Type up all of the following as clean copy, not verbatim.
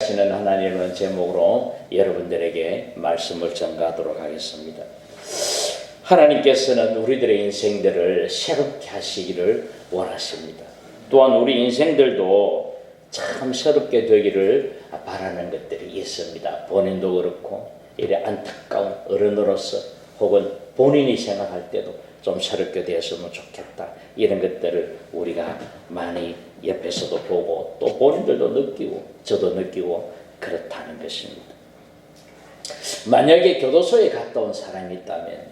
하시는 하나님은 제목으로 여러분들에게 말씀을 전가하도록 하겠습니다. 하나님께서는 우리들의 인생들을 새롭게 하시기를 원하십니다. 또한 우리 인생들도 참 새롭게 되기를 바라는 것들이 있습니다. 본인도 그렇고 이래 안타까운 어른으로서 혹은 본인이 생각할 때도 좀 새롭게 되었으면 좋겠다. 이런 것들을 우리가 많이 옆에서도 보고 또 본인들도 느끼고 저도 느끼고 그렇다는 것입니다. 만약에 교도소에 갔다 온 사람이 있다면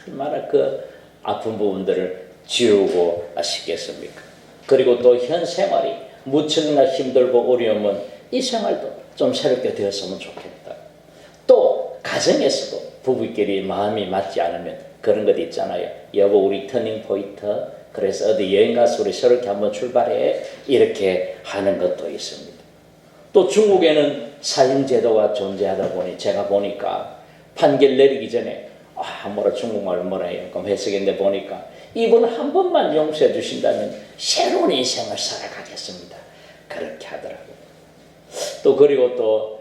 얼마나 그 아픈 부분들을 지우고 싶겠습니까? 그리고 또 현 생활이 무척이나 힘들고 어려우면 이 생활도 좀 새롭게 되었으면 좋겠다. 또 가정에서도 부부끼리 마음이 맞지 않으면 그런 것 있잖아요. 여보 우리 터닝 포인트 그래서 어디 여행 가서 우리 새롭게 한번 출발해 이렇게 하는 것도 있습니다. 또 중국에는 사형제도가 존재하다 보니 제가 보니까 판결 내리기 전에 뭐라 중국말 뭐라 해요. 그럼 해석인데 보니까 이분 한 번만 용서해 주신다면 새로운 인생을 살아가겠습니다. 그렇게 하더라고요. 또 그리고 또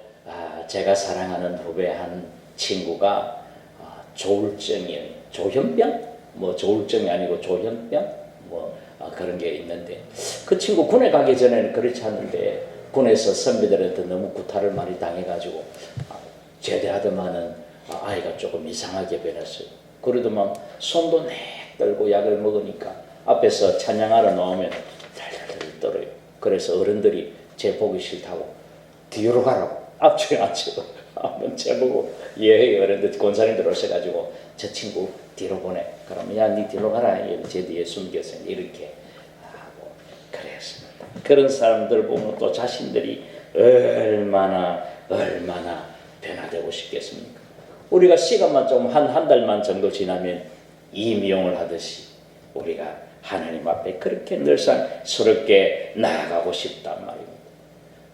제가 사랑하는 후배 한 친구가 조울증이에요. 조현병? 뭐 조울증이 아니고 조현병? 그런 게 있는데 그 친구 군에 가기 전에는 그렇지 않은데 군에서 선배들한테 너무 구타를 많이 당해가지고 제대하더만은 아이가 조금 이상하게 변했어요. 그러더만 손도 내 떨고 약을 먹으니까 앞에서 찬양하러 나오면 달달달 떨어요. 그래서 어른들이 쟤 보기 싫다고 뒤로 가라고 앞쪽에 앉히고 한번 쟤보고 어른들 권사님들 오셔가지고 저 친구 뒤로 보내. 그러면 야 니 뒤로 가라. 제 뒤에 숨겨서 이렇게 하고 그랬습니다. 그런 사람들 보면 또 자신들이 얼마나 변화되고 싶겠습니까? 우리가 시간만 좀 한 달만 정도 지나면 이미용을 하듯이 우리가 하나님 앞에 그렇게 늘상 스럽게 나아가고 싶단 말입니다.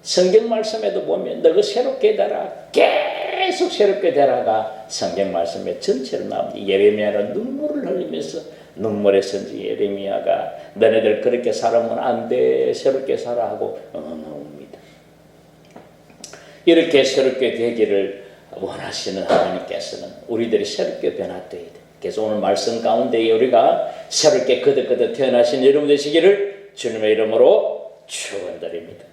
성경 말씀에도 보면 너가 새롭게 되라 계속 새롭게 되라가 성경 말씀에 전체로 나옵니다. 예레미야는 눈물을 흘리면서 눈물의 선지 예레미야가 너네들 그렇게 살아면 안 돼 새롭게 살아 하고 나옵니다. 이렇게 새롭게 되기를 원하시는 하나님께서는 우리들이 새롭게 변화되어야 돼. 그래서 오늘 말씀 가운데 우리가 새롭게 거듭 태어나신 여러분 되시기를 주님의 이름으로 축원드립니다.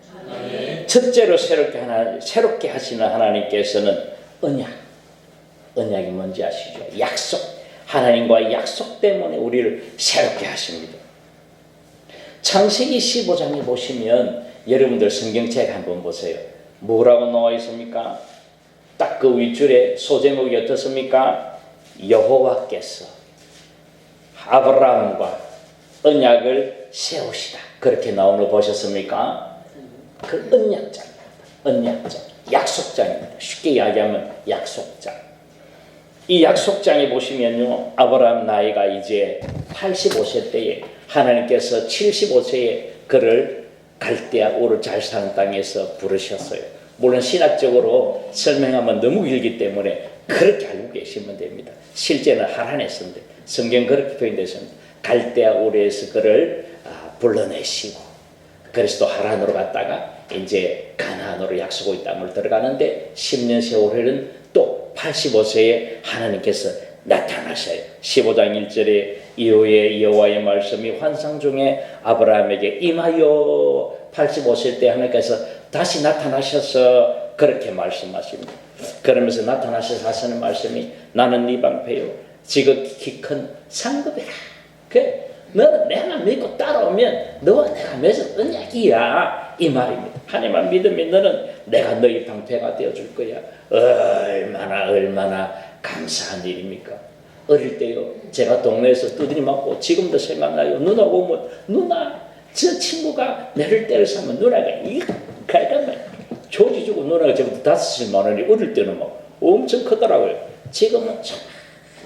첫째로 새롭게 하시는 하나님께서는 언약이 뭔지 아시죠? 약속. 하나님과의 약속 때문에 우리를 새롭게 하십니다. 창세기 15장에 보시면 여러분들 성경책 한번 보세요. 뭐라고 나와 있습니까? 딱 그 윗줄에 소제목이 어떻습니까? 여호와께서 아브라함과 언약을 세우시다. 그렇게 나오는 거 보셨습니까? 그 언약장, 약속장입니다. 쉽게 이야기하면 약속장. 이 약속장에 보시면요, 아브라함 나이가 이제 85세 때에 하나님께서 75세에 그를 갈대아 우르 잘 사는 땅에서 부르셨어요. 물론 신학적으로 설명하면 너무 길기 때문에 그렇게 알고 계시면 됩니다. 실제는 하란에서인데 성경 그렇게 표현되었습니다. 갈대아 우르에서 그를 불러내시고 그래서 또 하란으로 갔다가 이제 가나안으로 약속의 땅을 들어가는데 10년 세월에는 또 85세에 하나님께서 나타나셔요. 15장 1절에 이후에 여호와의 말씀이 환상 중에 아브라함에게 임하여 85세 때 하나님께서 다시 나타나셔서 그렇게 말씀하십니다. 그러면서 나타나셔서 하시는 말씀이 나는 네 방패요 지극히 큰 상급이라. 너는 내가 믿고 따라오면 너와 내가 맺은 언약이야 이 말입니다. 하나님만 믿으면 너는 내가 너희 방패가 되어줄 거야. 얼마나 감사한 일입니까? 어릴 때요 제가 동네에서 두드리 맞고 지금도 생각나요. 누나 보면 누나 저 친구가 나를 때려서면 누나가 가만 조지 주고 누나가 지금부터 5,000만 원이 어릴 때는 막 엄청 크더라고요. 지금은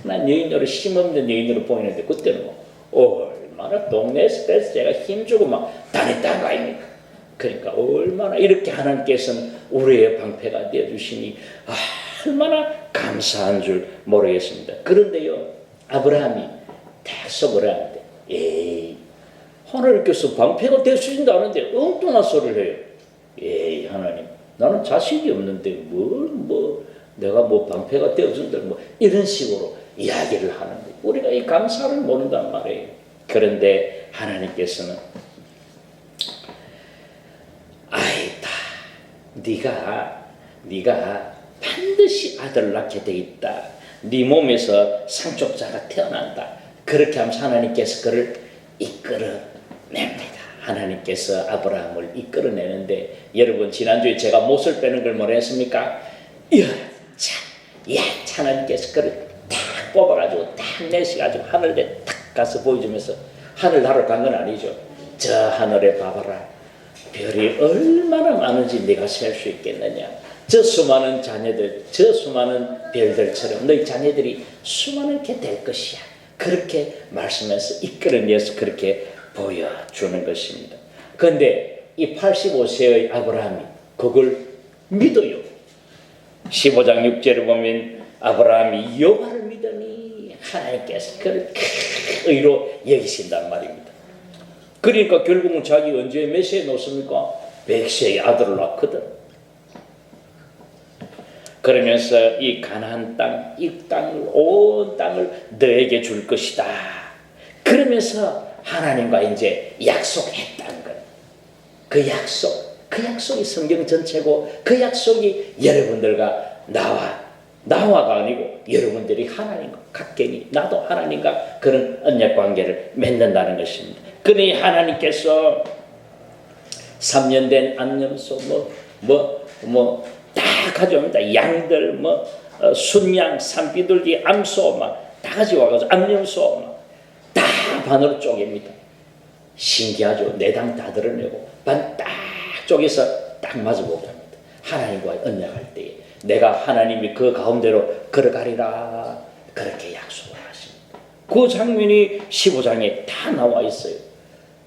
난 여인으로 힘없는 여인으로 보이는데 그때는 얼마나 동네에서 제가 힘주고 막 다녔다는 거 아닙니까? 그러니까 얼마나 이렇게 하나님께서는 우리의 방패가 되어주시니 얼마나 감사한 줄 모르겠습니다. 그런데요 아브라함이 대속을 하는데 하나님께서 방패가 되어주신다는데 엉뚱한 소리를 해요. 하나님 나는 자식이 없는데 내가 방패가 되어준다 이런 식으로 이야기를 하는데 우리가 이 감사를 모른단 말이에요. 그런데 하나님께서는 아이다, 네가 반드시 아들을 낳게 돼 있다. 네 몸에서 상속자가 태어난다. 그렇게 하면서 하나님께서 그를 이끌어냅니다. 하나님께서 아브라함을 이끌어내는데 여러분 지난주에 제가 못을 빼는 걸 뭐라 했습니까? 하나님께서 그를 탁 뽑아가지고 탁 내셔가지고 하늘에 탁 가서 보여주면서 하늘 나러 간 건 아니죠. 저 하늘에 봐봐라. 별이 얼마나 많은지 네가 셀 수 있겠느냐. 저 수많은 자녀들, 저 수많은 별들처럼 너희 자녀들이 수많게 될 것이야. 그렇게 말씀해서 이끌어내서 그렇게 보여주는 것입니다. 그런데 이 85세의 아브라함이 그걸 믿어요. 15장 6절을 보면 아브라함이 여호와를 믿으니 하나님께서 그를 큰 의로 여기신단 말입니다. 그러니까 결국은 자기 언제 몇 세에 놓습니까? 100세의 아들을 낳거든. 그러면서 이 가나안 땅, 이 땅을, 온 땅을 너에게 줄 것이다. 그러면서 하나님과 이제 약속했다는 것. 그 약속이 성경 전체고 그 약속이 여러분들과 나와가 아니고 여러분들이 하나님과 각견이 나도 하나님과 그런 언약 관계를 맺는다는 것입니다. 그러니 하나님께서 3년 된 암염소 다 가져옵니다. 양들 순양, 산비둘기, 암소 다 가져와가지고 암염소 다 반으로 쪼갭니다. 신기하죠. 내당 다 드러내고 반 딱 쪼개서 딱 마주보게 합니다. 하나님과 언약할 때에 내가 하나님이 그 가운데로 걸어가리라 그렇게 약속을 하십니다. 그 장면이 15장에 다 나와 있어요.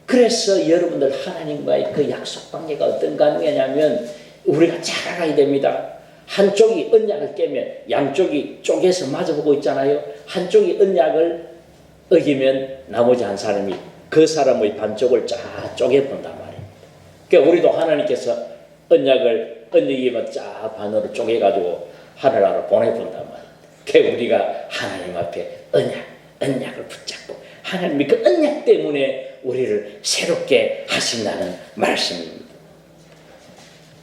그래서 여러분들 하나님과의 그 약속 관계가 어떤 관계냐면 우리가 잘 알아야 됩니다. 한쪽이 언약을 깨면 양쪽이 쪼개서 마주보고 있잖아요. 한쪽이 언약을 어기면 나머지 한 사람이 그 사람의 반쪽을 쫙 쪼개본단 말입니다. 그러니까 우리도 하나님께서 언약을 언약이면 쫙 반으로 쪼개가지고 하늘나라로 보내본단 말입니다. 그러니까 우리가 하나님 앞에 언약을 붙잡고 하나님이 그 언약 때문에 우리를 새롭게 하신다는 말씀입니다.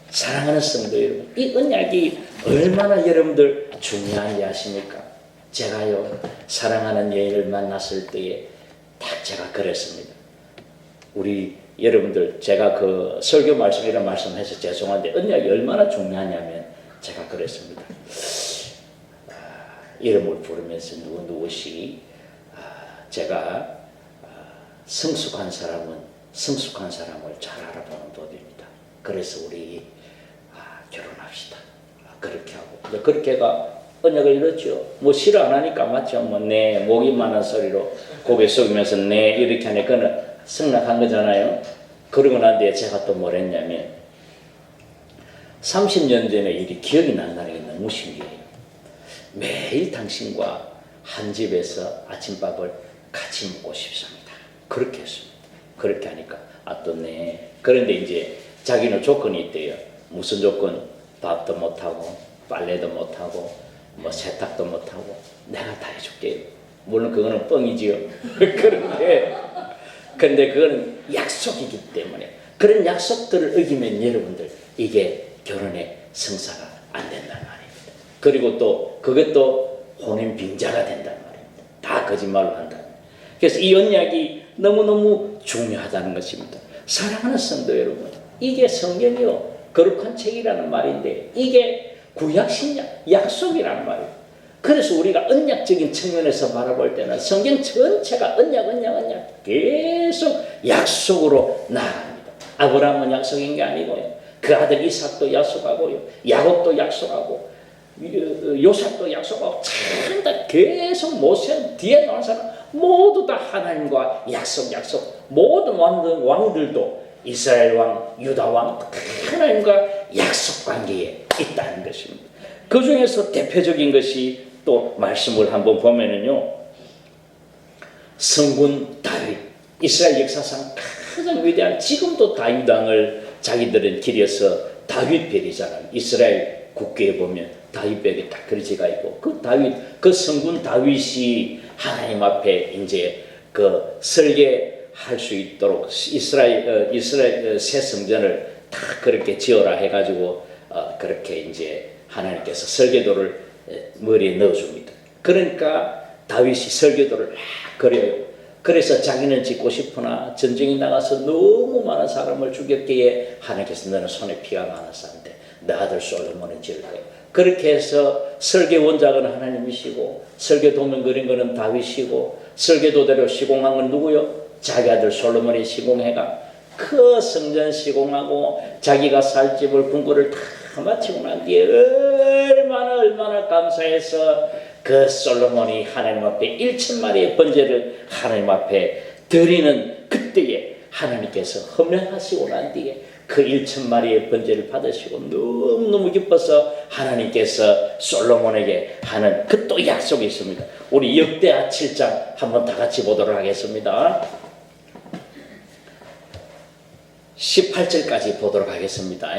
사랑하는 성도 여러분, 이 언약이 얼마나 여러분들 중요한지 아십니까? 제가요 사랑하는 여인을 만났을 때에 딱 제가 그랬습니다. 우리 여러분들 제가 그 설교 말씀이라 말씀해서 죄송한데 언약이 얼마나 중요하냐면 제가 그랬습니다. 이름을 부르면서 누구시 제가 성숙한 사람은 성숙한 사람을 잘 알아보는 법입니다. 그래서 우리 결혼합시다. 그렇게 하고 그렇게가 언약을 이뤘죠. 싫어 안 하니까 맞죠. 네 목이만한 소리로 고개 숙이면서 네 이렇게 하니까 그는 승낙한 거잖아요. 그러고 난 뒤에 제가 또 뭘 했냐면 30년 전에 일이 기억이 난다는 게 너무 신기해요. 매일 당신과 한 집에서 아침밥을 같이 먹고 싶습니다. 그렇게 했습니다. 그렇게 하니까 또 네. 그런데 이제 자기는 조건이 있대요. 무슨 조건? 밥도 못하고 빨래도 못하고 세탁도 못하고 내가 다 해줄게요. 물론 그거는 뻥이지요. 그런데 그거는 약속이기 때문에 그런 약속들을 어기면 여러분들 이게 결혼의 성사가 안 된단 말입니다. 그리고 또 그것도 혼인 빙자가 된단 말입니다. 다 거짓말로 한다. 그래서 이 언약이 너무너무 중요하다는 것입니다. 사랑하는 성도 여러분, 이게 성경이요 거룩한 책이라는 말인데 이게 구약신약 약속이라는 말이에요. 그래서 우리가 언약적인 측면에서 바라볼 때는 성경 전체가 언약 계속 약속으로 나아갑니다. 아브라함은 약속인 게 아니고요. 그 아들 이삭도 약속하고요. 야곱도 약속하고 요셉도 약속하고 참 다 계속 모세 뒤에 나온 사람 모두 다 하나님과 약속 모든 왕들도 이스라엘 왕, 유다 왕 하나님과 약속 관계에 있다는 것입니다. 그 중에서 대표적인 것이 또 말씀을 한번 보면은요. 성군 다윗, 이스라엘 역사상 가장 위대한 지금도 다윗 왕을 자기들은 기려서 다윗별이잖아요. 이스라엘 국기에 보면 다윗별이 딱 그려지가 있고, 그 다윗, 그 성군 다윗이 하나님 앞에 이제 그 설계할 수 있도록 이스라엘 새 성전을 다 그렇게 지어라 해가지고 그렇게 이제 하나님께서 설계도를 머리에 넣어줍니다. 그러니까 다윗이 설계도를 막 그려요. 그래서 자기는 짓고 싶으나 전쟁에 나가서 너무 많은 사람을 죽였기에 하나님께서 너는 손에 피가 많아서 안 돼. 내 아들 솔로몬은 지을 거야. 그렇게 해서 설계 원작은 하나님이시고 설계 도면 그린 거는 다윗이고 설계도대로 시공한 건 누구요? 자기 아들 솔로몬이 시공해가 그 성전 시공하고 자기가 살 집을 궁궐을 다 마치고 난 뒤에 얼마나 감사해서 그 솔로몬이 하나님 앞에 1,000마리의 번제를 하나님 앞에 드리는 그때에 하나님께서 허면하시고 난 뒤에 그 1,000마리의 번제를 받으시고 너무너무 기뻐서 하나님께서 솔로몬에게 하는 그 또 약속이 있습니다. 우리 역대하 7장 한번 다 같이 보도록 하겠습니다. 18절까지 보도록 하겠습니다.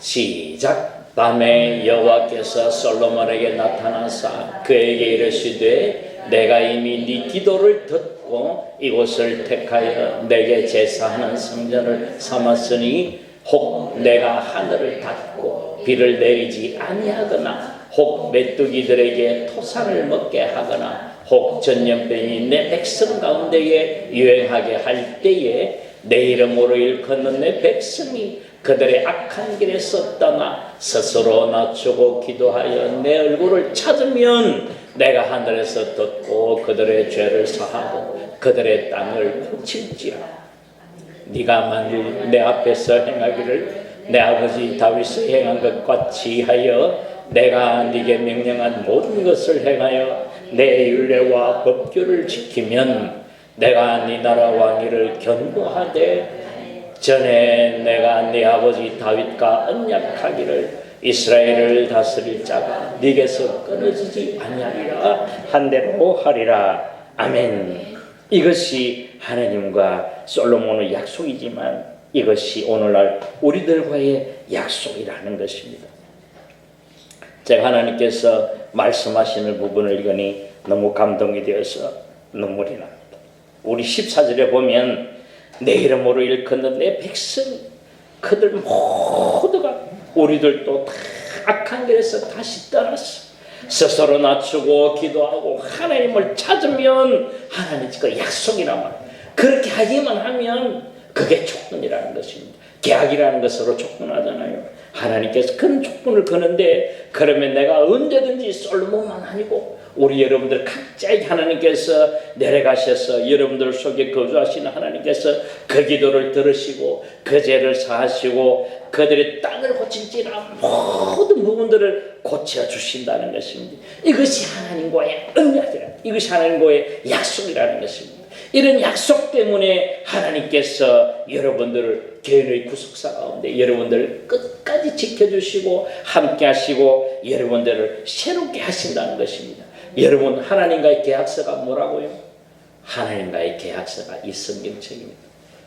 시작. 밤에 여호와께서 솔로몬에게 나타나사 그에게 이르시되 내가 이미 네 기도를 듣고 이곳을 택하여 내게 제사하는 성전을 삼았으니 혹 내가 하늘을 닫고 비를 내리지 아니하거나 혹 메뚜기들에게 토산을 먹게 하거나 혹 전염병이 내 백성 가운데에 유행하게 할 때에 내 이름으로 일컫는 내 백성이 그들의 악한 길에서 떠나 스스로 낮추고 기도하여 내 얼굴을 찾으면 내가 하늘에서 듣고 그들의 죄를 사하고 그들의 땅을 고칠지라. 네가 만일 내 앞에서 행하기를 내 아버지 다윗이 행한 것 같이 하여 내가 네게 명령한 모든 것을 행하여 내 율례와 법규를 지키면 내가 네 나라 왕위를 견고하되 전에 내가 네 아버지 다윗과 언약하기를 이스라엘을 다스릴 자가 네게서 끊어지지 아니하리라 한대로 하리라. 아멘. 이것이 하나님과 솔로몬의 약속이지만 이것이 오늘날 우리들과의 약속이라는 것입니다. 제가 하나님께서 말씀하시는 부분을 읽으니 너무 감동이 되어서 눈물이 납니다. 우리 14절에 보면 내 이름으로 일컫는 내 백성 그들 모두가 우리들도 다 악한 길에서 다시 떠났어. 스스로 낮추고 기도하고 하나님을 찾으면 하나님 그 약속이란 말이에요. 그렇게 하기만 하면 그게 조건이라는 것입니다. 계약이라는 것으로 조건하잖아요. 하나님께서 그런 조건을 거는데 그러면 내가 언제든지 솔로몬만 아니고 우리 여러분들 각자에게 하나님께서 내려가셔서 여러분들 속에 거주하시는 하나님께서 그 기도를 들으시고 그 죄를 사하시고 그들의 땅을 고칠지라 모든 부분들을 고쳐주신다는 것입니다. 이것이 하나님과의 언약이라, 이것이 하나님과의 약속이라는 것입니다. 이런 약속 때문에 하나님께서 여러분들을 개인의 구속사 가운데 여러분들을 끝까지 지켜주시고 함께 하시고 여러분들을 새롭게 하신다는 것입니다. 여러분 하나님과의 계약서가 뭐라고요? 하나님과의 계약서가 이 성경책입니다.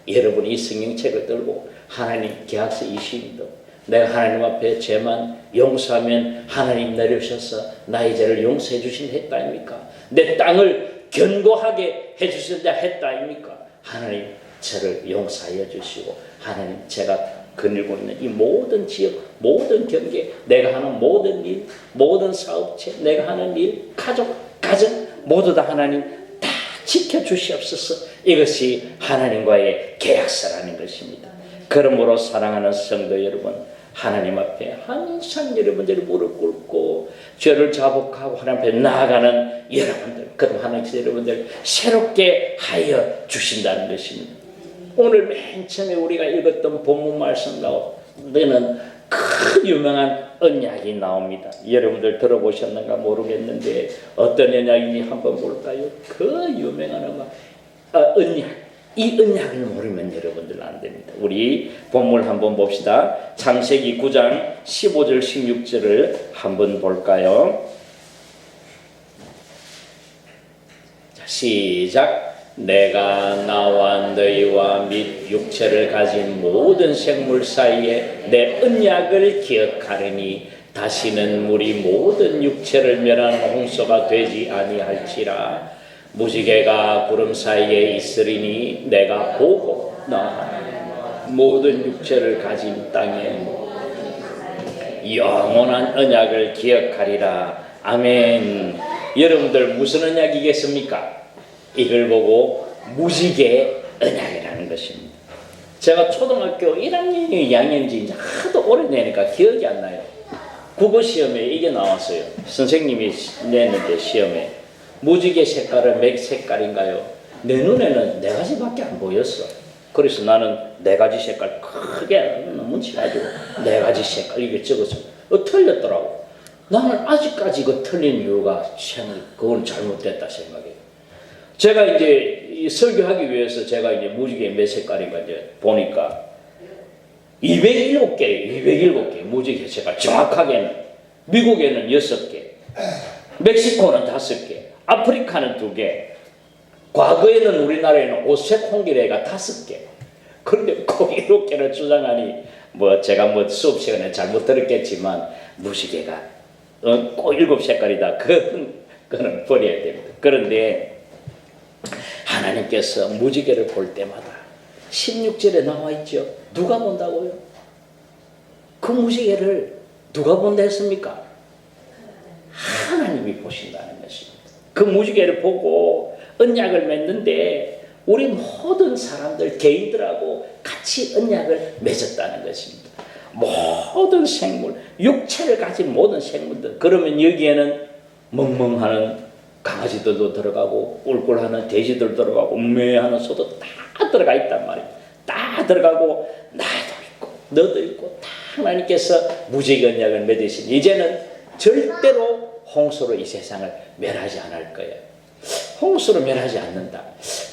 여러분이 이 성경책을 들고 하나님 계약서 20인도 내가 하나님 앞에 죄만 용서하면 하나님 내려오셔서 나의 죄를 용서해 주신 했다 아닙니까? 내 땅을 견고하게 해주신다 했다 아닙니까? 하나님 저를 용서하여 주시고 하나님 제가 거닐고 있는 이 모든 지역, 모든 경계, 내가 하는 모든 일, 모든 사업체, 내가 하는 일, 가족, 가정 모두 다 하나님 다 지켜주시옵소서. 이것이 하나님과의 계약서라는 것입니다. 그러므로 사랑하는 성도 여러분, 하나님 앞에 항상 여러분들이 무릎 꿇고 죄를 자복하고 하나님 앞에 나아가는 여러분들, 그럼 하나님께서 여러분들 새롭게 하여 주신다는 것입니다. 오늘 맨 처음에 우리가 읽었던 본문 말씀 가운데는 큰 유명한 언약이 나옵니다. 여러분들 들어보셨는가 모르겠는데 어떤 언약인지 한번 볼까요? 그 유명한 언약. 이 언약을 모르면 여러분들 안 됩니다. 우리 본문 한번 봅시다. 창세기 9장 15절 16절을 한번 볼까요? 자, 시작. 내가 나와 너희와 및 육체를 가진 모든 생물 사이에 내 언약을 기억하리니 다시는 물이 모든 육체를 멸하는 홍수가 되지 아니할지라. 무지개가 구름 사이에 있으리니 내가 보고 나 모든 육체를 가진 땅에 영원한 언약을 기억하리라. 아멘. 여러분들 무슨 언약이겠습니까? 이걸 보고 무지개 언약이라는 것입니다. 제가 초등학교 1학년이 2학년인지 이제 하도 오래되니까 기억이 안 나요. 국어 시험에 이게 나왔어요. 선생님이 냈는데 시험에 무지개 색깔은 몇 색깔인가요? 내 눈에는 4가지밖에 안 보였어. 그래서 나는 4가지 색깔 크게 너무 치가지고 4가지 색깔 이게 적었어. 틀렸더라고. 나는 아직까지 그 틀린 이유가 그건 잘못됐다 생각해요. 제가 이제 설교하기 위해서 제가 이제 무지개 몇 색깔인가 이제 보니까 207개 무지개 색깔 정확하게는. 미국에는 6개, 멕시코는 5개, 아프리카는 2개, 과거에는 우리나라에는 오색 홍기래가 5개. 그런데 꼭 7개를 주장하니 제가 수업 시간에 잘못 들었겠지만 무지개가 꼭 7색깔이다. 그거는 버려야 됩니다. 그런데 하나님께서 무지개를 볼 때마다 16절에 나와 있죠. 누가 본다고요? 그 무지개를 누가 본다 했습니까? 하나님이 보신다는 것입니다. 그 무지개를 보고 언약을 맺는데 우리 모든 사람들 개인들하고 같이 언약을 맺었다는 것입니다. 모든 생물, 육체를 가진 모든 생물들. 그러면 여기에는 멍멍하는 강아지들도 들어가고 꿀꿀하는 돼지들 들어가고 매하는 소도 다 들어가 있단 말이에요. 다 들어가고 나도 있고 너도 있고 다 하나님께서 무지개 언약을 맺으신 이제는 절대로 홍수로 이 세상을 멸하지 않을 거예요. 홍수로 멸하지 않는다.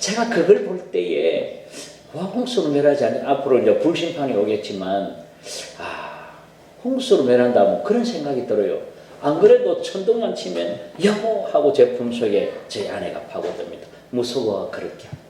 제가 그걸 볼 때에 홍수로 멸하지 않는 앞으로 이제 불심판이 오겠지만 홍수로 멸한다면 그런 생각이 들어요. 안 그래도 천둥만 치면 여보 하고 제 품속에 제 아내가 파고듭니다. 무서워 그렇게 합니다.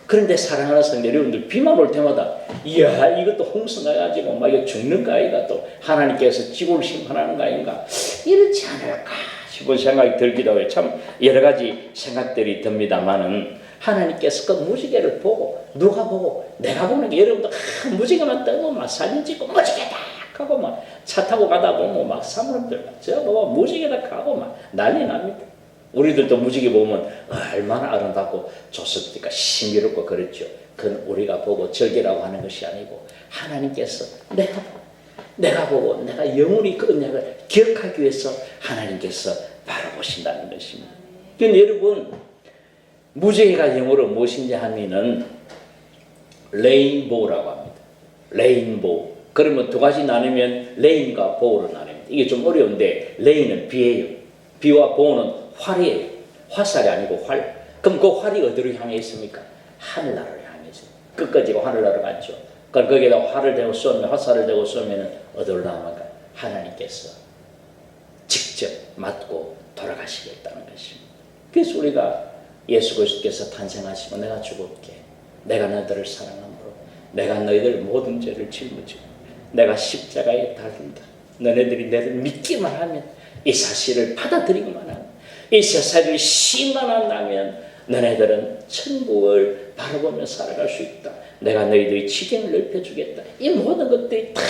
그런데 사랑하는 성도 여러분들 비만 올 때마다 이야 이것도 홍수 나가지고 막 이거 죽는 거 아이가 또 하나님께서 지구를 심판하는 거 아닌가 이렇지 않을까 싶은 생각이 들기도 해요. 참 여러 가지 생각들이 듭니다만은 하나님께서 그 무지개를 보고 누가 보고 내가 보는 게 여러분들 무지개만 뜨고 막 사진 찍고 무지개다 하고 막 차 타고 가다 보면 막 사람들 저 보고 무지개다 하고 막 난리 납니다. 우리들도 무지개 보면 얼마나 아름답고 좋습니까? 신비롭고 그렇죠. 그건 우리가 보고 즐기라고 하는 것이 아니고 하나님께서 내가 보고 내가 영원히 그 언약을 기억하기 위해서 하나님께서 바라보신다는 것입니다. 그러니까 여러분 무지개가 영어로 무엇인지 하면은 레인보우라고 합니다. 레인보우. 그러면 2가지 나누면 레인과 보우로 나눕니다. 이게 좀 어려운데 레인은 비예요. 비와 보우는 활이에요. 화살이 아니고 활. 그럼 그 활이 어디로 향해 있습니까? 하늘나라로 향해 있습니다. 끝까지 하늘나라로 갔죠. 그럼 거기에다 활을 대고 쏘면 화살을 대고 쏘면 어디로 나옵니까? 하나님께서 직접 맞고 돌아가시겠다는 것입니다. 그래서 우리가 예수 그리스도께서 탄생하시고 내가 죽을게. 내가 너희들을 사랑함으로 내가 너희들 모든 죄를 짊어지고 내가 십자가에 달린다. 너네들이 너를 믿기만 하면 이 사실을 받아들이기만 하면 이 사실을 신만 한다면 너네들은 천국을 바라보며 살아갈 수 있다. 내가 너희들의 지경을 넓혀주겠다. 이 모든 것들이 다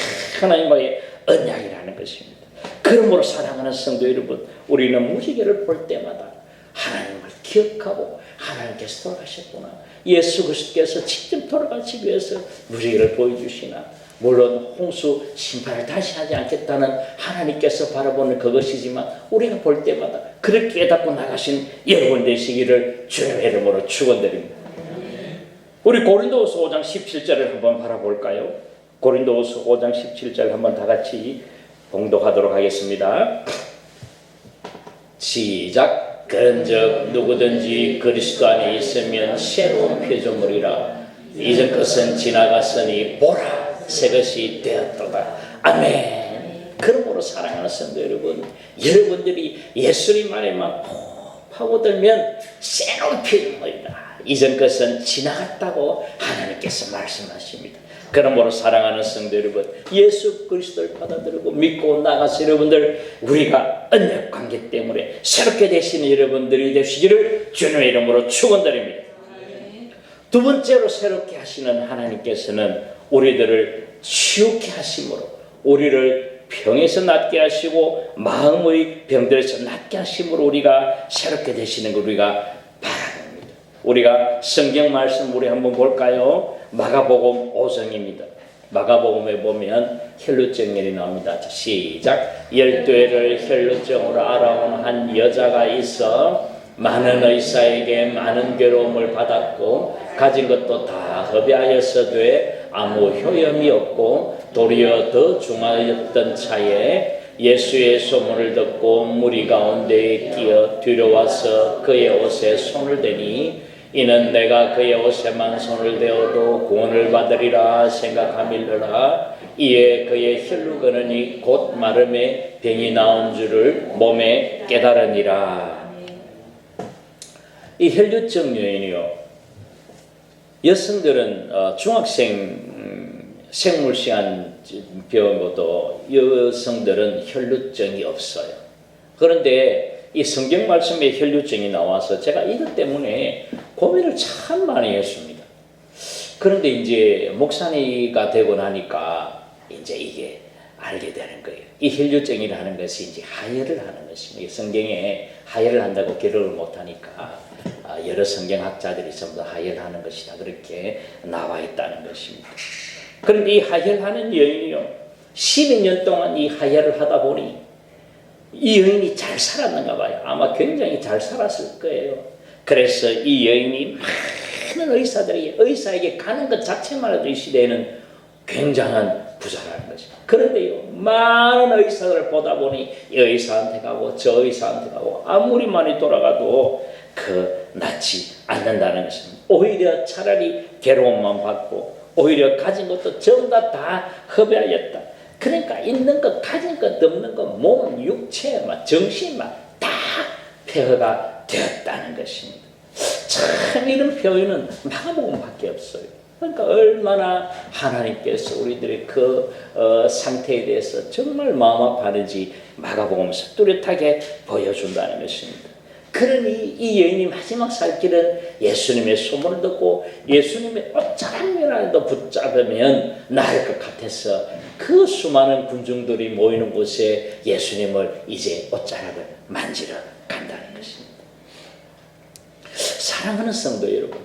하나님과의 언약이라는 것입니다. 그러므로 사랑하는 성도 여러분 우리는 무지개를 볼 때마다 하나님을 기억하고 하나님께서 돌아가셨구나. 예수 그리스도께서 직접 돌아가시기 위해서 무지개를 보여주시나. 물론 홍수 심판을 다시 하지 않겠다는 하나님께서 바라보는 그것이지만 우리가 볼 때마다 그렇게 깨닫고 나가신 여러분 되시기를 주의 이름으로 축원드립니다. 우리 고린도후서 5장 17절을 한번 바라볼까요? 고린도후서 5장 17절 한번 다 같이 봉독하도록 하겠습니다. 시작. 그런즉 누구든지 그리스도 안에 있으면 새로운 피조물이라. 이전 것은 지나갔으니 보라 새 것이 되었도다. 아멘. 그러므로 사랑하는 성도 여러분 여러분들이 예수님 안에만 푹 파고들면 새로운 피조물이다. 이전 것은 지나갔다고 하나님께서 말씀하십니다. 그러므로 사랑하는 성도 여러분, 예수 그리스도를 받아들이고 믿고 나가서 여러분들 우리가 언약 관계 때문에 새롭게 되시는 여러분들이 되시기를 주님의 이름으로 축원드립니다. 두 번째로 새롭게 하시는 하나님께서는 우리들을 치유케 하심으로 우리를 병에서 낫게 하시고 마음의 병들에서 낫게 하심으로 우리가 새롭게 되시는 걸 우리가 바랍니다. 우리가 성경 말씀 우리 한번 볼까요? 마가복음 5장입니다. 마가복음에 보면 혈루증이 나옵니다. 시작. 12회를 혈루증으로 알아온 한 여자가 있어 많은 의사에게 많은 괴로움을 받았고 가진 것도 다 허비하였어도 아무 효험이 없고 도리어 더 중하였던 차에 예수의 소문을 듣고 무리 가운데에 끼어 뒤려와서 그의 옷에 손을 대니 이는 내가 그의 옷에만 손을 대어도 구원을 받으리라 생각함일러라. 이에 그의 혈루거는이 곧 마름에 병이 나온 줄을 몸에 깨달으니라. 이 혈루증 요인이요, 여성들은 중학생 생물 시간 배우고도 여성들은 혈루증이 없어요. 그런데 이 성경 말씀에 혈루증이 나와서 제가 이것 때문에 고민을 참 많이 했습니다. 그런데 이제 목사님가 되고 나니까 이제 이게 알게 되는 거예요. 이 혈루증이라는 것이 이제 하혈을 하는 것입니다. 성경에 하혈을 한다고 기록을 못하니까 여러 성경학자들이 전부 다 하혈하는 것이다 그렇게 나와 있다는 것입니다. 그런데 이 하혈하는 여인이요, 12년 동안 이 하혈을 하다 보니 이 여인이 잘 살았는가 봐요. 아마 굉장히 잘 살았을 거예요. 그래서 이 여인이 많은 의사에게 가는 것 자체만 해도 이 시대에는 굉장한 부자라는 것입니다. 그런데요, 많은 의사들을 보다 보니 이 의사한테 가고 저 의사한테 가고 아무리 많이 돌아가도 낫지 않는다는 것입니다. 오히려 차라리 괴로움만 받고 오히려 가진 것도 전부 다 허비하였다. 그러니까 있는 것, 가진 것, 없는 것, 몸, 육체, 정신만 다 폐허가 되었다는 것입니다. 참 이런 표현은 마가복음밖에 없어요. 그러니까 얼마나 하나님께서 우리들의 상태에 대해서 정말 마음 아파하는지 마가복음에서 뚜렷하게 보여준다는 것입니다. 그러니 이 여인이 마지막 살 길은 예수님의 소문을 듣고 예수님의 옷자락이라도 붙잡으면 나을 것 같아서 그 수많은 군중들이 모이는 곳에 예수님을 이제 옷자락을 만지러 간다는 것입니다. 사랑하는 성도 여러분,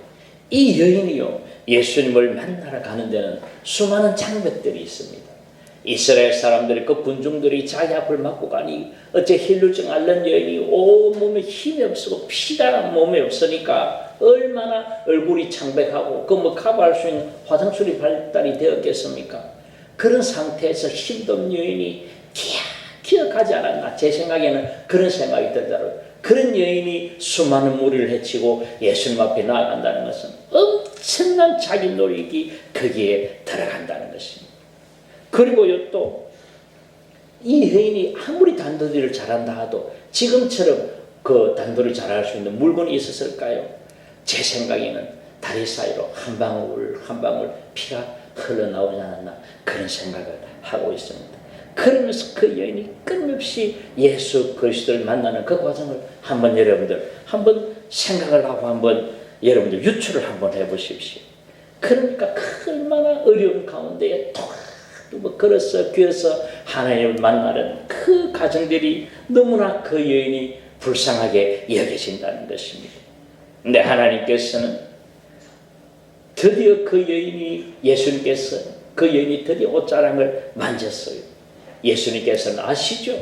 이 여인이요, 예수님을 만나러 가는 데는 수많은 장벽들이 있습니다. 이스라엘 사람들이 그 군중들이 자기 앞을 막고 가니 어째 혈루증 앓는 여인이 온몸에 힘이 없고 피가 몸에 없으니까 얼마나 얼굴이 창백하고 커버할 수 있는 화장술이 발달이 되었겠습니까? 그런 상태에서 힘도 없는 여인이 기억하지 않았나, 제 생각에는 그런 생각이 들더라고요. 그런 여인이 수많은 무리를 헤치고 예수님 앞에 나아간다는 것은 엄청난 자기 노력이 거기에 들어간다는 것입니다. 그리고요, 또 이 여인이 아무리 단도리를 잘한다 하도 지금처럼 그 단도리를 잘할 수 있는 물건이 있었을까요? 제 생각에는 다리 사이로 한 방울 한 방울 피가 흘러나오지 않았나 그런 생각을 하고 있습니다. 그러면서 그 여인이 끊임없이 예수 그리스도를 만나는 그 과정을 한번 여러분들 한번 생각을 하고 한번 여러분들 유추를 한번 해보십시오. 그러니까 얼마나 어려운 가운데에 걸어서 귀에서 하나님을 만나는 그 가정들이 너무나 그 여인이 불쌍하게 여겨진다는 것입니다. 근데 하나님께서는 드디어 그 여인이 예수님께서 그 여인이 드디어 옷자락을 만졌어요. 예수님께서는 아시죠?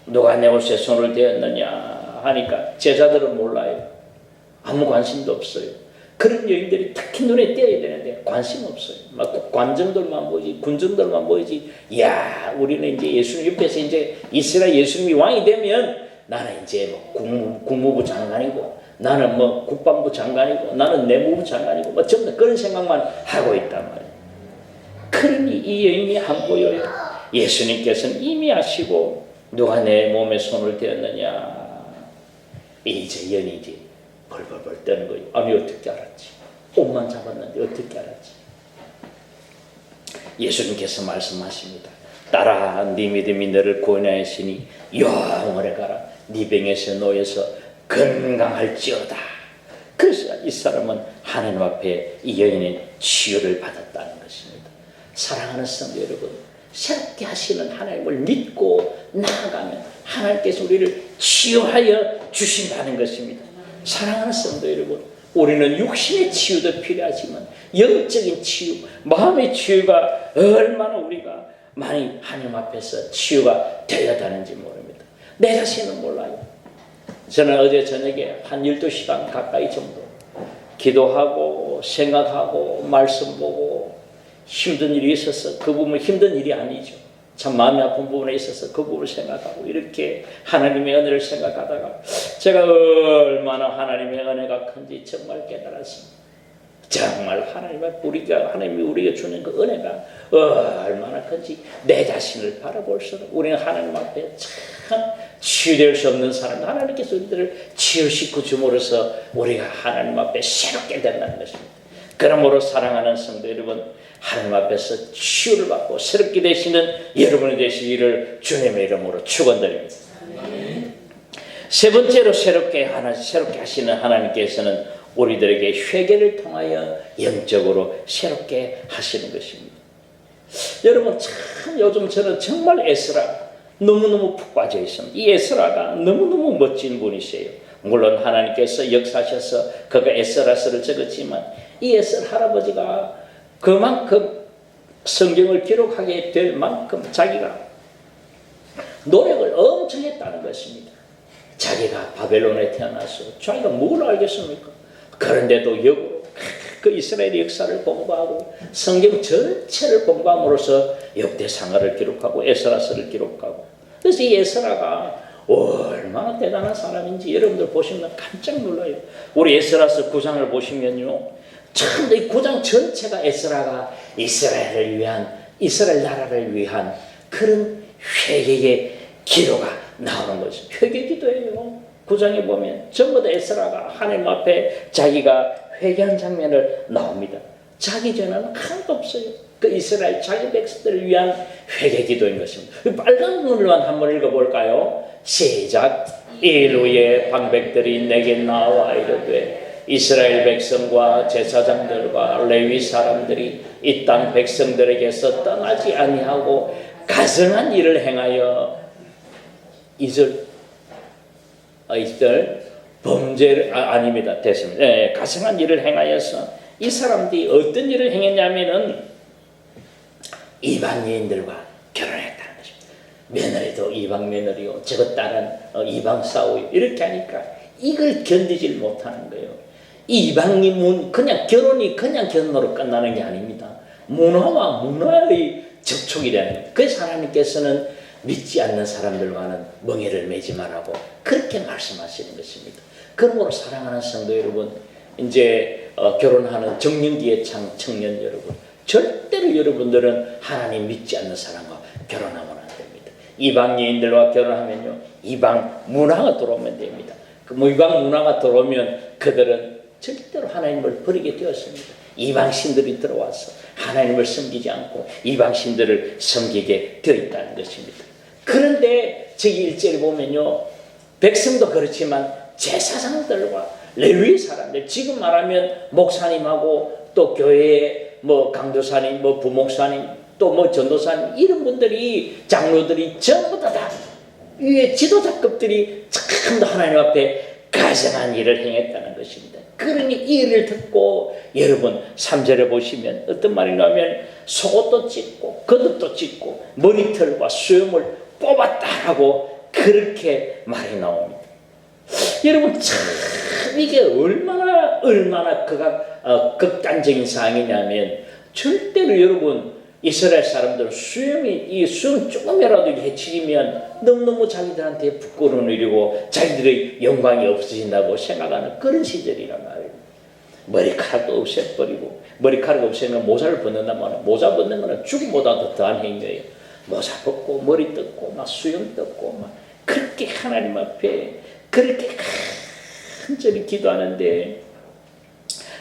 누가 내 옷에 손을 대었느냐 하니까 제자들은 몰라요. 아무 관심도 없어요. 그런 여인들이 특히 눈에 띄어야 되는데 관심 없어요. 막 관정들만 보이지, 군정들만 보이지. 야, 우리는 이제 예수님 옆에서 이제 이스라엘 예수님이 왕이 되면 나는 이제 국무부 장관이고, 나는 국방부 장관이고, 나는 내무부 장관이고, 전부 그런 생각만 하고 있단 말이에요. 그러니 이 여인이 안 보여요. 예수님께서는 이미 아시고 누가 내 몸에 손을 대었느냐. 이제 연이지 벌벌벌 떠는 거예요. 아니 어떻게 알았지? 옷만 잡았는데 어떻게 알았지? 예수님께서 말씀하십니다. 딸아, 네 믿음이 너를 구원하였으니 영원히 가라. 네 병에서 놓여서 건강할지어다. 그래서 이 사람은 하나님 앞에 이 여인의 치유를 받았다는 것입니다. 사랑하는 성도 여러분, 새롭게 하시는 하나님을 믿고 나아가면 하나님께서 우리를 치유하여 주신다는 것입니다. 사랑하는 성도 여러분, 우리는 육신의 치유도 필요하지만 영적인 치유, 마음의 치유가 얼마나 우리가 많이 하나님 앞에서 치유가 되어야 하는지 모릅니다. 내 자신은 몰라요. 저는 어제 저녁에 한 12시간 가까이 정도 기도하고 생각하고 말씀 보고 힘든 일이 있어서 그 부분은 힘든 일이 아니죠. 참 마음이 아픈 부분에 있어서 그 부분을 생각하고 이렇게 하나님의 은혜를 생각하다가 제가 얼마나 하나님의 은혜가 큰지 정말 깨달았습니다. 정말 하나님이 우리가 주는 그 은혜가 얼마나 큰지 내 자신을 바라볼수록 우리는 하나님 앞에 참 치유될 수 없는 사람, 하나님께서 우리들을 치유시켜 줌으로써 우리가 하나님 앞에 새롭게 된다는 것입니다. 그러므로 사랑하는 성도 여러분, 하나님 앞에서 치유를 받고 새롭게 되시는 여러분이 되시기를 주님의 이름으로 축원드립니다. 세 번째로 새롭게 하시는 하나님께서는 우리들에게 회개를 통하여 영적으로 새롭게 하시는 것입니다. 여러분, 참 요즘 저는 정말 에스라 너무너무 푹 빠져 있습니다. 이 에스라가 너무너무 멋진 분이세요. 물론 하나님께서 역사하셔서 그가 에스라서를 적었지만 이 에스라 할아버지가 그만큼 성경을 기록하게 될 만큼 자기가 노력을 엄청 했다는 것입니다. 자기가 바벨론에 태어나서 자기가 뭘 알겠습니까? 그런데도 역으로 그 이스라엘의 역사를 공부하고 성경 전체를 공부함으로써 역대상하를 기록하고 에스라서를 기록하고, 그래서 이 에스라가 얼마나 대단한 사람인지 여러분들 보시면 깜짝 놀라요. 우리 에스라서 9장을 보시면요, 참 이 9장 전체가 에스라가 이스라엘 나라를 위한 그런 회개의 기도가 나오는 것입니다. 회개 기도예요. 9장에 보면 전부 다 에스라가 하나님 앞에 자기가 회개한 장면을 나옵니다. 자기 죄는 하나도 없어요. 그 이스라엘 자기 백성들을 위한 회개 기도인 것입니다. 빨간 눈으로만 한번 읽어볼까요? 시작. 일 후에 방백들이 내게 나와 이르되 이스라엘 백성과 제사장들과 레위 사람들이 이 땅 백성들에게서 떠나지 아니하고 가증한 일을 행하여 이절 범죄를 아닙니다. 됐습니다. 네, 가증한 일을 행하여서 이 사람들이 어떤 일을 행했냐면은 이방 여인들과 결혼했다는 것입니다. 며느리도 이방 며느리요, 저것 딸은 이방 싸우요. 이렇게 하니까 이걸 견디질 못하는 거예요. 이 이방이 그냥 결혼이 그냥 결혼으로 끝나는 게 아닙니다. 문화와 문화의 접촉이 되는 거예요. 그래서 하나님께서는 믿지 않는 사람들과는 멍에를 매지 말라고 그렇게 말씀하시는 것입니다. 그러므로 사랑하는 성도 여러분, 이제 결혼하는 정년기의 청년 여러분, 절대로 여러분들은 하나님 믿지 않는 사람과 결혼하면 안 됩니다. 이방 여인들과 결혼하면요, 이방 문화가 들어오면 됩니다. 이방 문화가 들어오면 그들은 절대로 하나님을 버리게 되었습니다. 이방신들이 들어와서 하나님을 섬기지 않고 이방신들을 섬기게 되어 있다는 것입니다. 그런데 저기 1절에 보면요, 백성도 그렇지만 제사장들과 레위 사람들, 지금 말하면 목사님하고 또 교회의 강도사님, 부목사님, 또 전도사님, 이런 분들이, 장로들이 전부 다 위에 지도자급들이 참도 하나님 앞에 가증한 일을 행했다는 것입니다. 그러니 이 일을 듣고 여러분 3절에 보시면 어떤 말이냐면 속옷도 찢고 겉옷도 찢고 머리털과 수염을 뽑았다라고 그렇게 말이 나옵니다. 여러분 참 이게 얼마나 극단적인 사항이냐면, 절대로 여러분 이스라엘 사람들은 이 수염 조금이라도 해치면 너무너무 자기들한테 부끄러운 일이고 자기들의 영광이 없어진다고 생각하는 그런 시절이란 말이에요. 머리카락도 없애버리고, 머리카락 없애면 모자를 벗는단 말이에요. 모자 벗는 거는 죽음보다도 더한 행위예요. 모자 벗고 머리 뜯고 막 수염 뜯고 막 그렇게 하나님 앞에 그렇게 간절히 기도하는데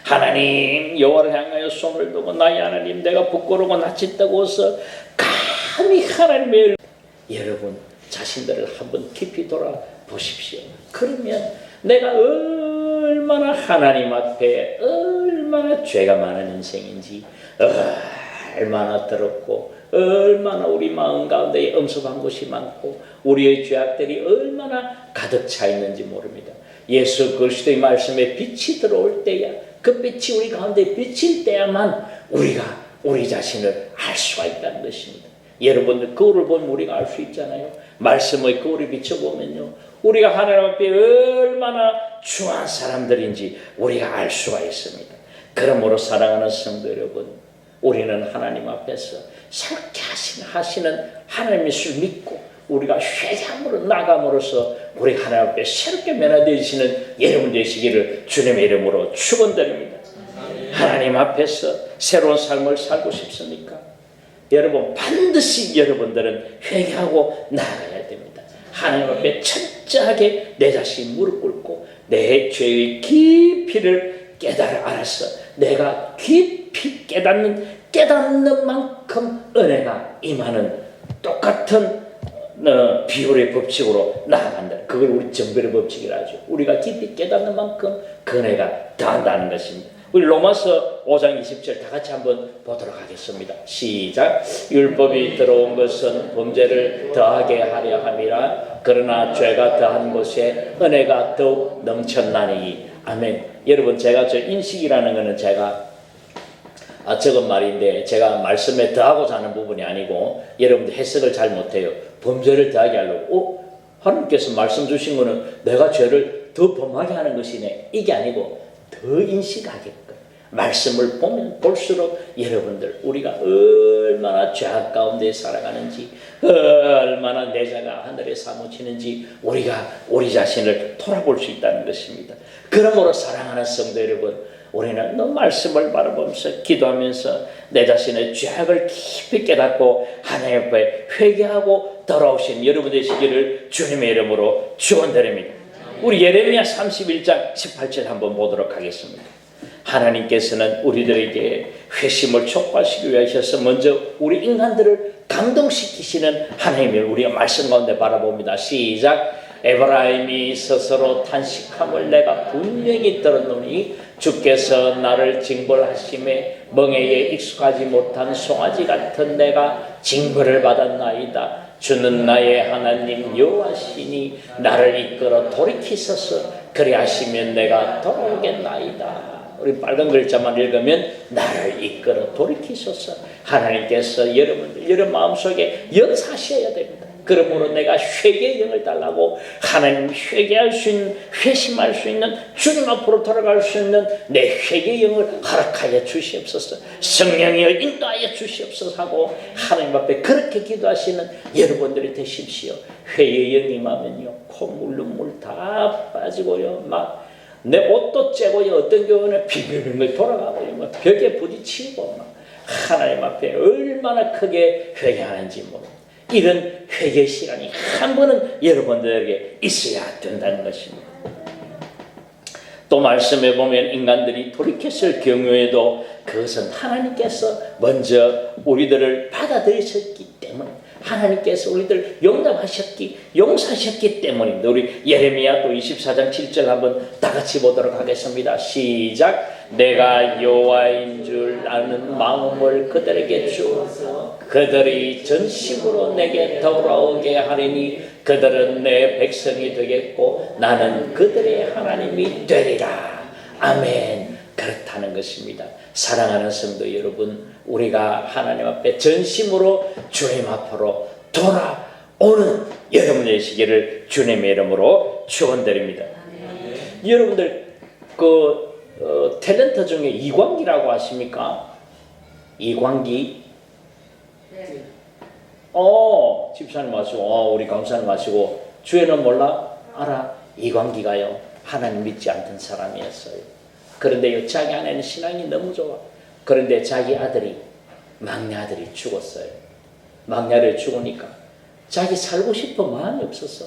하나님 여호와를 향하여 손을 두고 나의 하나님 내가 부끄러우고 낯짓다고 해서 감히 하나님의 여러분 자신들을 한번 깊이 돌아보십시오. 그러면 내가 얼마나 하나님 앞에 얼마나 죄가 많은 인생인지 얼마나 더럽고 얼마나 우리 마음 가운데 엄습한 곳이 많고 우리의 죄악들이 얼마나 가득 차 있는지 모릅니다. 예수 그리스도의 말씀에 빛이 들어올 때야 그 빛이 우리 가운데 비칠 때야만 우리가 우리 자신을 알 수가 있다는 것입니다. 여러분들 거울을 보면 우리가 알 수 있잖아요. 말씀의 거울을 비춰보면요 우리가 하나님 앞에 얼마나 추한 사람들인지 우리가 알 수가 있습니다. 그러므로 사랑하는 성도 여러분 우리는 하나님 앞에서 새롭게 하시는 하나님의 수 믿고 우리가 회개함으로 나감으로써 우리 하나님 앞에 새롭게 변화되시는 여러분 되시기를 주님의 이름으로 축원드립니다. 하나님 앞에서 새로운 삶을 살고 싶습니까? 여러분 반드시 여러분들은 회개하고 나아가야 됩니다. 하나님 앞에 철저하게 내 자신이 무릎 꿇고 내 죄의 깊이를 알아서 내가 깊이 깨닫는 만큼 은혜가 임하는 똑같은 비율의 법칙으로 나아간다. 그걸 우리 정별의 법칙이라 하죠. 우리가 깊이 깨닫는 만큼 그 은혜가 더한다는 것입니다. 우리 로마서 5장 20절 다 같이 한번 보도록 하겠습니다. 시작. 율법이 들어온 것은 범죄를 더하게 하려 함이라. 그러나 죄가 더한 곳에 은혜가 더욱 넘쳤나니. 아멘. 여러분 제가 저 인식이라는 것은 제가 적은 말인데 제가 말씀에 더하고자 하는 부분이 아니고 여러분들 해석을 잘 못해요. 범죄를 더하게 하려고 하나님께서 말씀 주신 거는 내가 죄를 더 범하게 하는 것이네 이게 아니고 더 인식하게끔 말씀을 보면 볼수록 여러분들 우리가 얼마나 죄악 가운데 살아가는지 얼마나 내 자가 하늘에 사무치는지 우리가 우리 자신을 돌아볼 수 있다는 것입니다. 그러므로 사랑하는 성도 여러분 우리는 너 말씀을 바라보면서 기도하면서 내 자신의 죄악을 깊이 깨닫고 하나님 앞에 회개하고 돌아오신 여러분 되시기를 주님의 이름으로 축원드립니다. 우리 예레미야 31장 18절 한번 보도록 하겠습니다. 하나님께서는 우리들에게 회심을 촉발시키기 위하셔서 먼저 우리 인간들을 감동시키시는 하나님을 우리가 말씀 가운데 바라봅니다. 시작. 에브라임이 스스로 탄식함을 내가 분명히 들었노니 주께서 나를 징벌하심에 멍에에 익숙하지 못한 송아지 같은 내가 징벌을 받았나이다. 주는 나의 하나님 여호와시니 나를 이끌어 돌이키소서. 그리하시면 내가 돌아오겠나이다. 우리 빨간 글자만 읽으면 나를 이끌어 돌이키소서. 하나님께서 여러분 마음속에 역사하셔야 됩니다. 그러므로 내가 회개의 영을 달라고 하나님 회개할 수 있는 회심할 수 있는 주님 앞으로 돌아갈 수 있는 내 회개의 영을 허락하여 주시옵소서. 성령이여 인도하여 주시옵소서 하고 하나님 앞에 그렇게 기도하시는 여러분들이 되십시오. 회개의 영이 임하면요 콧물 눈물 다 빠지고요 막 내 옷도 째고요 어떤 경우는 비글비글 돌아가고요 막 벽에 부딪히고 막 하나님 앞에 얼마나 크게 회개하는지 모릅니다. 이런 회개 시간이 한 번은 여러분들에게 있어야 된다는 것입니다. 또 말씀해 보면 인간들이 돌이켰을 경우에도 그것은 하나님께서 먼저 우리들을 받아들이셨기 때문에 하나님께서 우리들 용서하셨기 때문입니다. 우리 예레미야 또 24장 7절 한번 다 같이 보도록 하겠습니다. 시작. 내가 여호와인 줄 아는 마음을 그들에게 주어서 그들이 전심으로 내게 돌아오게 하리니 그들은 내 백성이 되겠고 나는 그들의 하나님이 되리라. 아멘. 그렇다는 것입니다. 사랑하는 성도 여러분, 우리가 하나님 앞에 전심으로 주님 앞으로 돌아오는 여러분 되시기를 주님의 이름으로 축원드립니다. 여러분들 탤런트 중에 이광기라고 아십니까? 이광기? 네. 집사님 마시고 우리 강사님 마시고 주에는 몰라? 알아? 이광기가요 하나님 믿지 않던 사람이었어요. 그런데 자기 아내는 신앙이 너무 좋아. 그런데 자기 막내 아들이 죽었어요. 막내 아들이 죽으니까 자기 살고 싶은 마음이 없었어.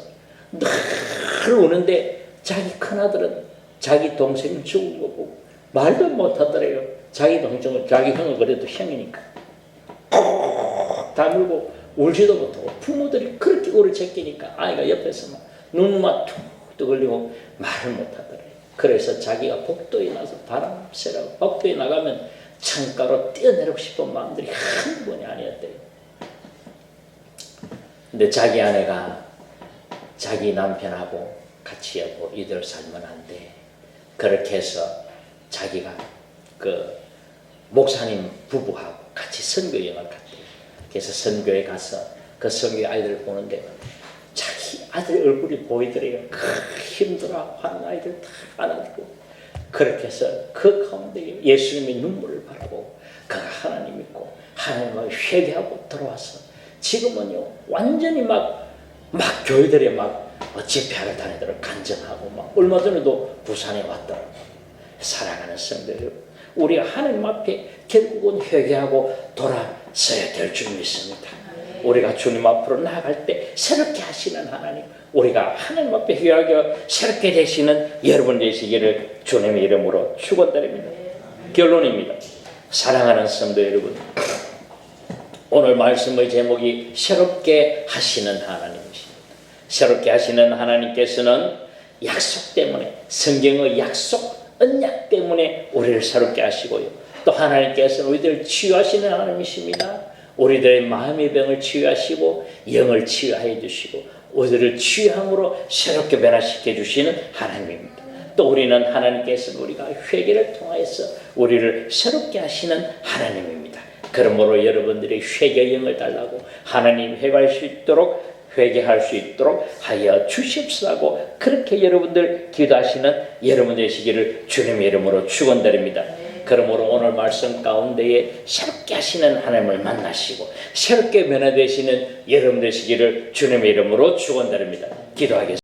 늘 우는데 자기 큰아들은 자기 동생 죽은 거 보고 말도 못하더래요. 자기 동생은 자기 형은 그래도 형이니까 다물고 울지도 못하고 부모들이 그렇게 울을 제끼니까 아이가 옆에서 막 눈만 툭툭 흘리고 말을 못하더래요. 그래서 자기가 복도에 나서 바람 쐬라고 복도에 나가면 창가로 뛰어내리고 싶은 마음들이 한 번이 아니었대요. 근데 자기 아내가 자기 남편하고 같이 여보 이대로 살면 안 돼. 그렇게 해서 자기가 그 목사님 부부하고 같이 선교 여행을 갔대요. 그래서 선교에 가서 그 선교 아이들을 보는데 자기 아들 얼굴이 보이더래요. 힘들어하는 아이들 다 안아주고 그렇게 해서 그 가운데 예수님의 눈물을 바라보고 그가 하나님 믿고 하나님을 회개하고 돌아와서 지금은요 완전히 막 교회들에 막 집회하러 다니도록 간증하고 막 얼마 전에도 부산에 왔더라고요. 사랑하는 성도 여러분, 우리가 하나님 앞에 결국은 회개하고 돌아서야 될 줄 믿습니다. 우리가 주님 앞으로 나아갈 때 새롭게 하시는 하나님, 우리가 하나님 앞에 회개하고 새롭게 되시는 여러분 되시기를 주님의 이름으로 축원드립니다. 결론입니다. 사랑하는 성도 여러분, 오늘 말씀의 제목이 새롭게 하시는 하나님이십니다. 새롭게 하시는 하나님께서는 약속 때문에, 성경의 약속, 언약 때문에 우리를 새롭게 하시고요. 또 하나님께서는 우리들을 치유하시는 하나님이십니다. 우리들의 마음의 병을 치유하시고 영을 치유하여 주시고 우리들을 치유함으로 새롭게 변화시켜 주시는 하나님입니다. 또 우리는 하나님께서는 우리가 회개를 통하여서 우리를 새롭게 하시는 하나님입니다. 그러므로 여러분들이 회개 영을 달라고 하나님 회개할 수 있도록 하여 주십사고 그렇게 여러분들 기도하시는 여러분 되시기를 주님의 이름으로 축원드립니다. 그러므로 오늘 말씀 가운데에 새롭게 하시는 하나님을 만나시고 새롭게 변화되시는 여러분 되시기를 주님의 이름으로 축원드립니다. 기도하겠습니다.